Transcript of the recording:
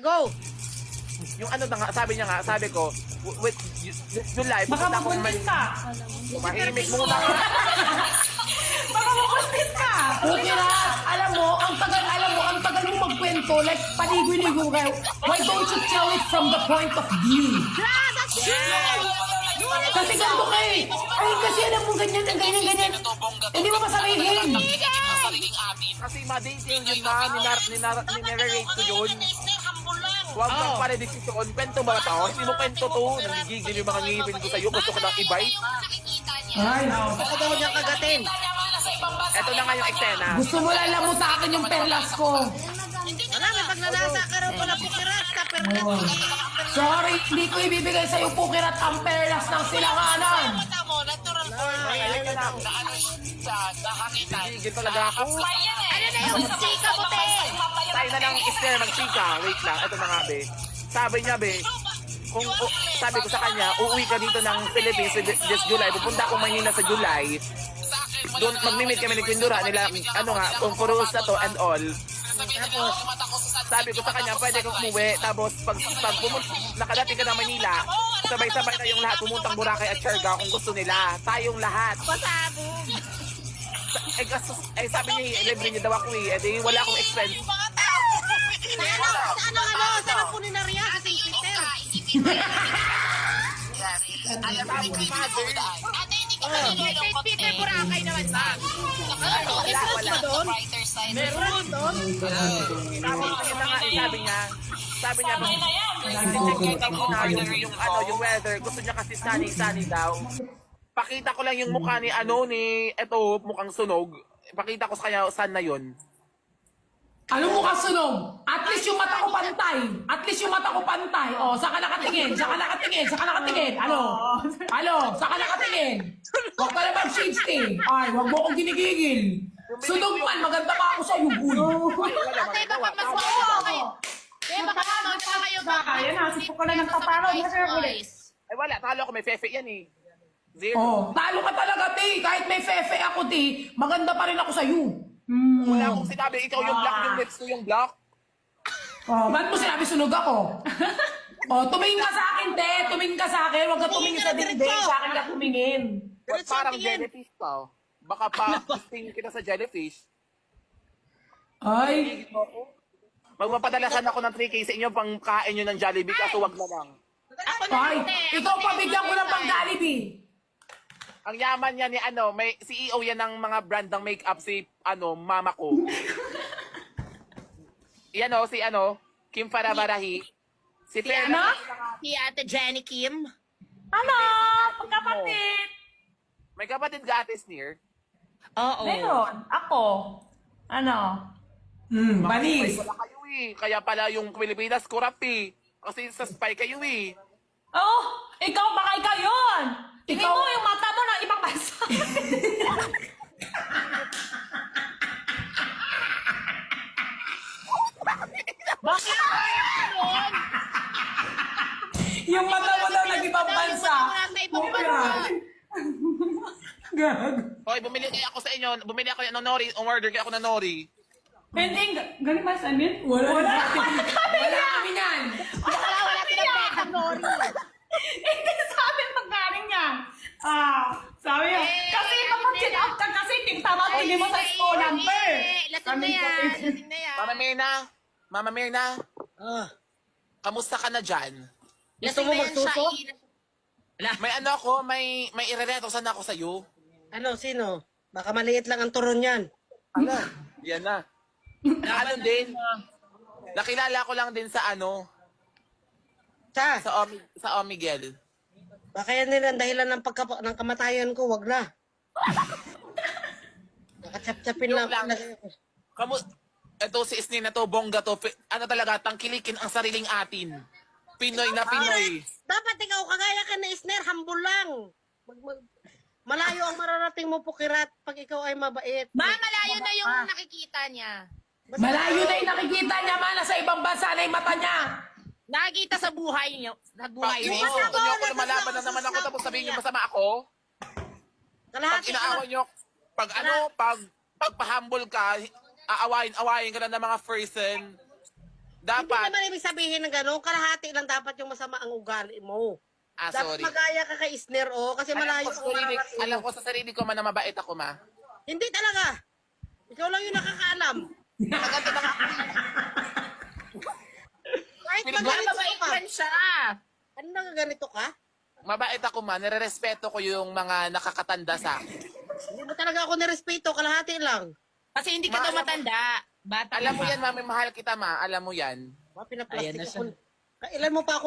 Go! Yung ano na nga, sabi ko, with July, Baka pupunta akong mabuntis ka. Mahimik muna ka. Baka mabuntis ka. Okay na, alam mo, ang tagal mo magkwento, like paligoy-ligo kayo. Why don't you tell it from the point of view? Yeah, that's true! Kasi ganito kayo eh. Ay, kasi alam mo ganyan, ang ganyan. Hindi mo masabihin. Kasi ma-dating yun na, ninarrate ko yun. Huwag kang pala desisyon. Kwento ba ito? Hindi mo kwento to. Nagigigil yung mga ngipin ko sa'yo. Gusto ko nang i-bite. Ay, Ako daw niyang kagatin. Ito na nga yung eksena. gusto mo lang lamutakin yung perlas ko. Wala, may pagnanasa ka raw pala pukirat ka, pero Sorry, hindi ko ibibigay sa'yo pukirat ang perlas ng silanganan. Nagigigil talaga ako. ano na yung chika mo, te? Tayo na lang Esther magchika. Wait lang. Ito na nga, be. Sabi niya, be, kung sabi ko sa kanya, uuwi ka dito ng Philippines this July. Pupunta ako Manila sa July. Doon magmi-meet kami ni Quindura nila, ano nga, kung puros na to and all. Tapos, sabi ko sa kanya, pwede kang umuwi. Tapos, pag nakadating ka ng Manila, sabay-sabay na yung lahat pumuntang Boracay at Siargao kung gusto nila. Tayong lahat. Pasabog. Sabi niya, libre niya daw ako eh. Di wala akong expense. Saan po ni Naria? Kasi Peter. St. Peter, Boracay naman ba? Wala. Meron doon? Tapos yun na nga, sabi niya, check ko na yung weather. Gusto niya kasi sunny daw. Pakita ko lang yung mukha ni eto, mukhang sunog. Pakita ko sa kanya saan na yun. Ano mo kasunog? At least yung mata ko pantay. Oh, saka nakatingin. Ano, saka nakatingin. Huwag ka na mag-shifting. Ay, huwag mo akong ginigigil. Sunog man, maganda pa ako sa'yo, boy. Ate, baka mas makawa kayo. Baka mas kayo Yan na, sipok ka na ng kaparo. Ay wala, talo ako, may fefe yan eh. Zero. Oh, talo ka talaga, ti. Kahit may fefe ako, ti, maganda pa rin ako sa'yo. Wala akong sinabi, ikaw yung black, yung lips ko yung black. Oh, ba't mo sinabi sunog ako? Oh, tumingin ka sa akin, te. Tumingin ka sa akin. Huwag ka tumingin sa dingding. Sa akin ka tumingin. Parang jellyfish pa. Baka pa tingin kita sa jellyfish. Ay, Magpapadalasan ako ng 3K sa inyo pang kain nyo ng Jollibee kaso wag na lang. Ako na, ay. ate. Ikaw pabigyan ko ng pang-Jollibee. Ang yaman niya ni may CEO yan ng mga brand ng makeup si mama ko. Yan si Kim Farabarahi. Si Fer. Si Ate Jenny Kim. Ano? Pagkapatid. May kapatid ka Ate Sneer. Oo. Meron. Ako. Ano? Banis. Wala kayo eh. Kaya pala yung Pilipinas corrupt eh. Kasi sa spy kayo eh. Oh, ikaw baka ikaw yun. Tingin Ikaw- mo yung mata mo ng ibang bansa. Bakit? Yun? Yung mata mo daw nag-ibang bansa. Nasa ibang bansa. Gag. Hoy, bumili kayo ako sa inyo. Bumili ako ng nori. Umorder kayo ako ng nori. Hindi, galing ba sa amin? Wala kami yan. Wala pinabenta, Nori. Hindi sa amin maggaling yan. Sabi niya, kasi kapag chin-out ka kasi, tama tingin mo sa school number. Lasing na yan. Mama Mirna, kamusta ka na dyan? Gusto mo magsuso? May may irereto sana ako sa'yo. Ano, sino? Baka maliit lang ang turon yan. Yan na. Na din, nakilala ko lang din sa sa Omigel. Baka yan din ang dahilan ng, ng kamatayan ko, wag na. Nakachap-chapin lang. Ito si Isnin na to, bongga to, talaga, tangkilikin ang sariling atin. Pinoy na Pinoy. Dapat ikaw, kagaya ka na Isner, humble lang. Malayo ang mararating mo pukirat pag ikaw ay mabait. Malayo na yung nakikita niya. Malayo na yung nakikita niya, man. Nasa ibang bansa na yung mata niya. Nakikita sa buhay niyo. Sa buhay Pag niyo. gusto niyo ako lumalaban na naman ako tapos sabihin niyo masama ako. Pag Kalahati inaawan niyo, pag pagpahumble ka, aawayin ka na ng mga person. Hindi Dapat, naman ibig sabihin ng gano'n, kalahati lang dapat yung masama ang ugali mo. Dapat sorry. magaya ka kay Isner, kasi malayo ang mararating mo. Alam ko sa sarili ko man na mabait ako, ma. Hindi talaga. Ikaw lang yung nakakaalam. Kahit maganito Mabait ka. man siya. Ano nagaganito ka? Mabait ako, ma. Nire-respeto ko yung mga nakakatanda sa akin. Hindi mo talaga ako nirespeto, kalahati lang. Kasi hindi ka daw matanda. Bata Alam mo ka pa. yan, mami, mahal kita, ma. Alam mo yan. Pinaplastic Ayan na ako. siya. Kailan mo pa ako